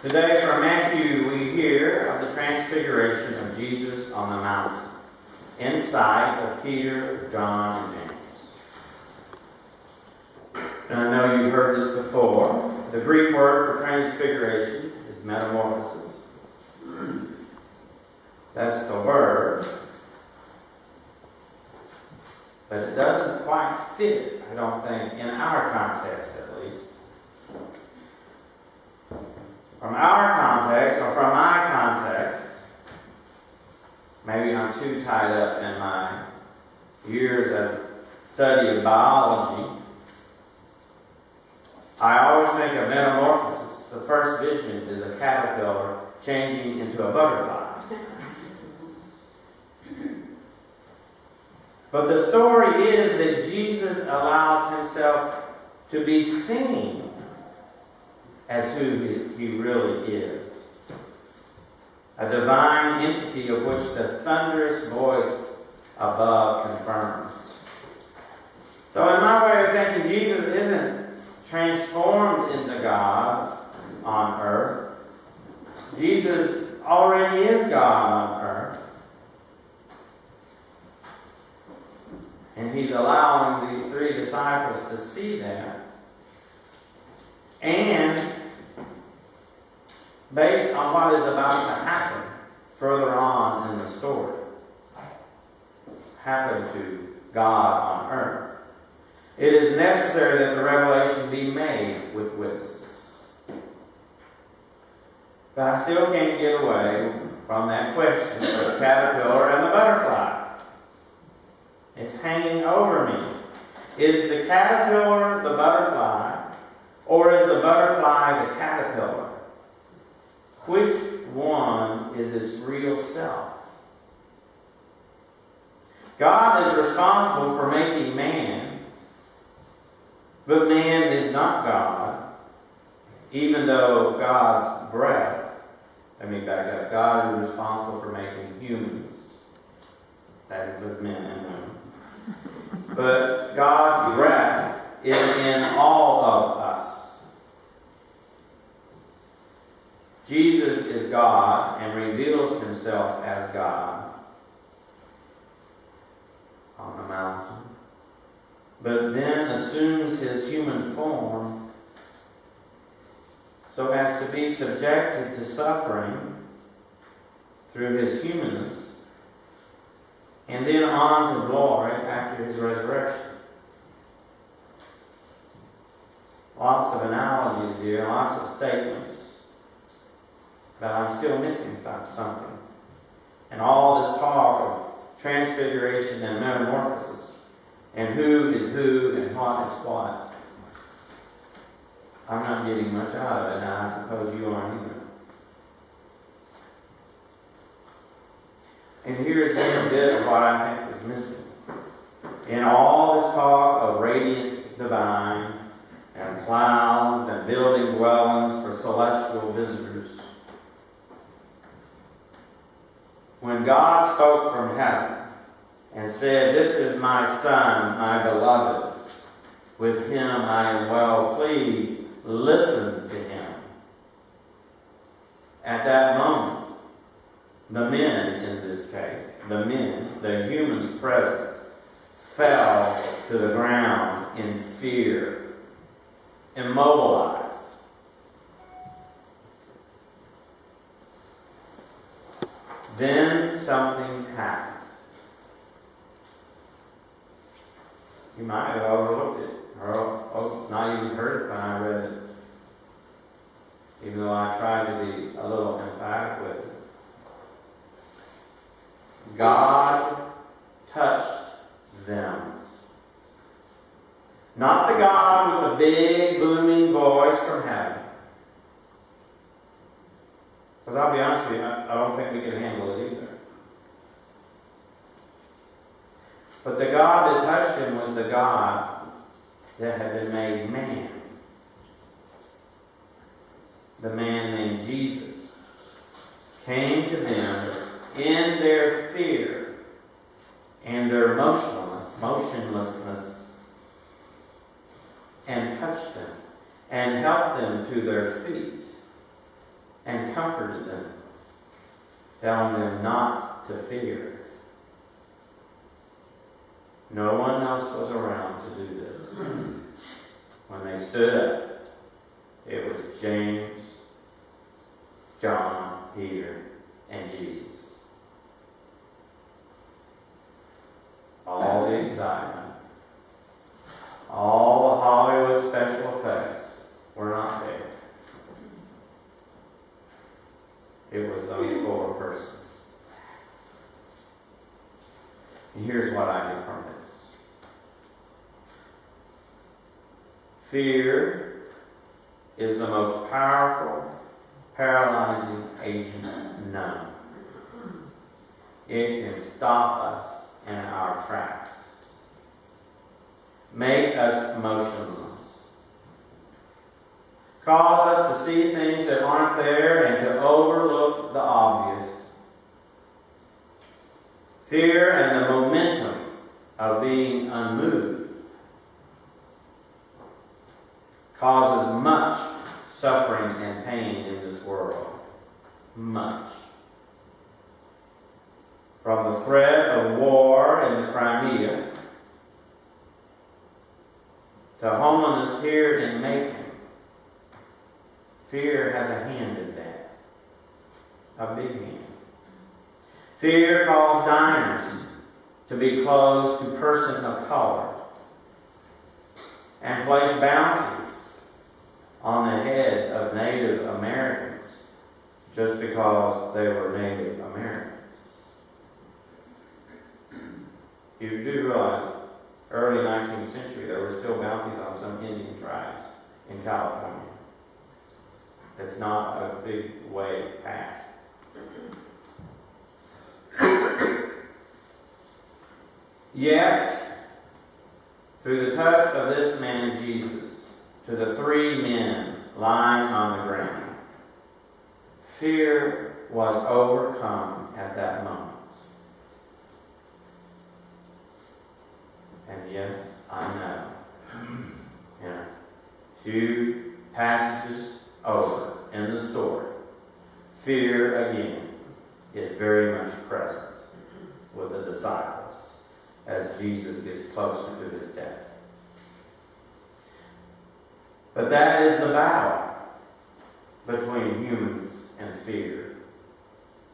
Today from Matthew we hear of the transfiguration of Jesus on the mountain, in sight of Peter, John, and James. And I know you've heard this before. The Greek word for transfiguration is metamorphosis. That's the word. But it doesn't quite fit, I don't think, in our context at least. From our context, or from my context, maybe I'm too tied up in my years as a study of biology. I always think of metamorphosis. The first vision is a caterpillar changing into a butterfly. But the story is that Jesus allows himself to be seen as who he really is. A divine entity of which the thunderous voice above confirms. So in my way of thinking, Jesus isn't transformed into God on earth. Jesus already is God on earth. And he's allowing these three disciples to see that. And based on what is about to happen further on in the story, happen to God on earth, it is necessary that the revelation be made with witnesses. But I still can't get away from that question of the caterpillar and the butterfly. It's hanging over me. Is the caterpillar the butterfly, or is the butterfly the caterpillar? Which one is its real self? God is responsible for making man, but man is not God, even though God's breath, let me back up, God is responsible for making humans. That includes men and women. But God's breath is in all of us. Jesus is God and reveals himself as God on the mountain, but then assumes his human form so as to be subjected to suffering through his humanness, and then on to glory after his resurrection. Lots of analogies here, lots of statements. But I'm still missing something. And all this talk of transfiguration and metamorphosis, and who is who and what is what, I'm not getting much out of it, and I suppose you aren't either. And here's a bit of what I think is missing. In all this talk of radiance divine, and clouds, and building dwellings for celestial visitors, when God spoke from heaven and said, "This is my Son, my beloved. With him I am well pleased. Listen to him." At that moment, the men in this case, the humans present, fell to the ground in fear, immobilized. Then something happened. You might have overlooked it, or not even heard it when I read it, even though I tried to be a little emphatic with it. God touched them. Not the God with the big booming voice from heaven. Because I'll be honest with you, I don't think we can handle it either. But the God that touched him was the God that had been made man. The man named Jesus came to them in their fear and their motionlessness, and touched them and helped them to their feet and comforted them, telling them not to fear. No one else was around to do this. When they stood up, it was James, John, Peter, and Jesus. All the excitement, all the Hollywood special effects were not there. It was those 4 persons. And here's what I get from this. Fear is the most powerful, paralyzing agent known. It can stop us in our tracks, make us motionless, cause us to see things that aren't there and to overlook the obvious. Fear and the momentum of being unmoved causes much suffering and pain in this world. Much. From the threat of war in the Crimea to homelessness here in Macon, fear has a hand in that. A big hand. Fear caused diners to be closed to persons of color and place bounties on the heads of Native Americans just because they were Native Americans. You do realize, early 19th century, there were still bounties on some Indian tribes in California. That's not a big way past. Yet, through the touch of this man Jesus, to the 3 men lying on the ground, fear was overcome at that moment. And yes, I know, in a few passages over in the story, fear again is very much present with the disciples as Jesus gets closer to his death. But that is the battle between humans and fear.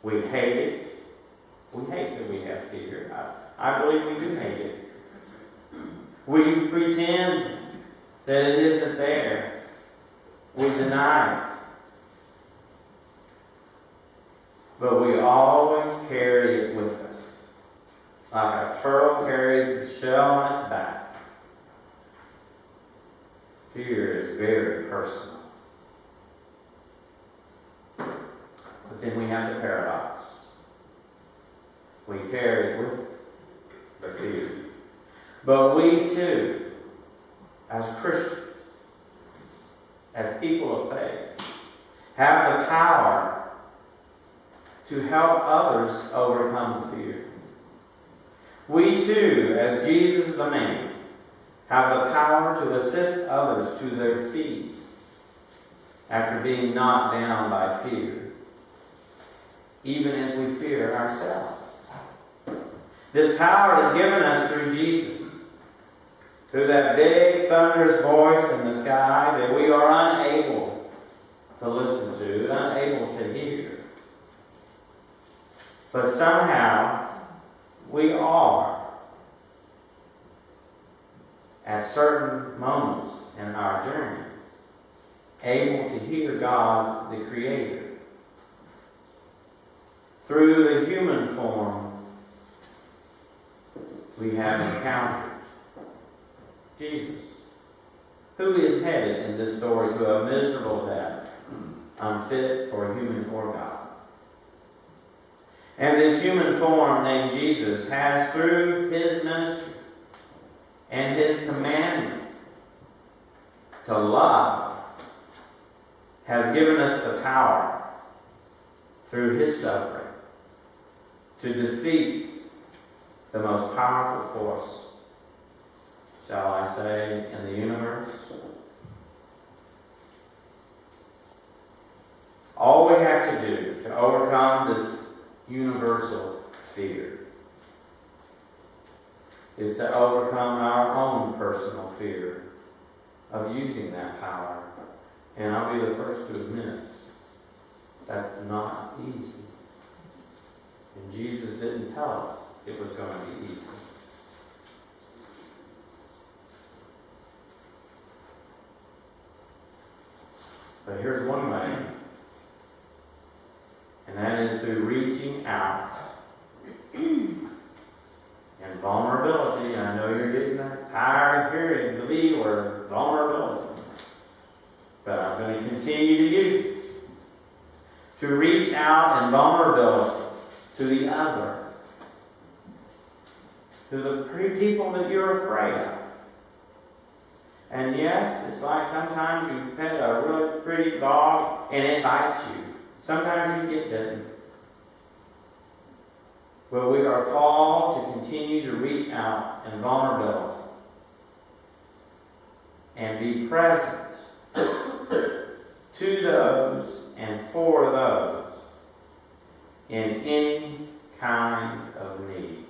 We hate it. We hate that we have fear. I believe we do hate it. We pretend that it isn't there. We deny it. But we always carry it with us. Like a turtle carries its shell on its back. Fear is very personal. But then we have the paradox. We carry it with us, the fear. But we too, as Christians, as people of faith, have the power to help others overcome fear. We too, as Jesus the man, have the power to assist others to their feet after being knocked down by fear, even as we fear ourselves. This power is given us through Jesus, through that big thunderous voice in the sky that we are unable to listen to, unable to hear. But somehow we are, at certain moments in our journey, able to hear God, the Creator, through the human form we have encountered Jesus, who is headed in this story to a miserable death, unfit for human or God. And this human form named Jesus has, through his ministry and his commandment to love, has given us the power, through his suffering, to defeat the most powerful force, shall I say, in the universe. All we have to do to overcome this universal fear is to overcome our own personal fear of using that power. And I'll be the first to admit that's not easy. And Jesus didn't tell us it was going to be easy. But here's one way. And that is through reaching out and vulnerability. I know you're getting tired of hearing the V word, vulnerability. But I'm going to continue to use it. To reach out in vulnerability to the other. To the people that you're afraid of. And yes, it's like sometimes you pet a really pretty dog and it bites you. Sometimes you get bitten. But we are called to continue to reach out in vulnerability and be present to those and for those in any kind of need.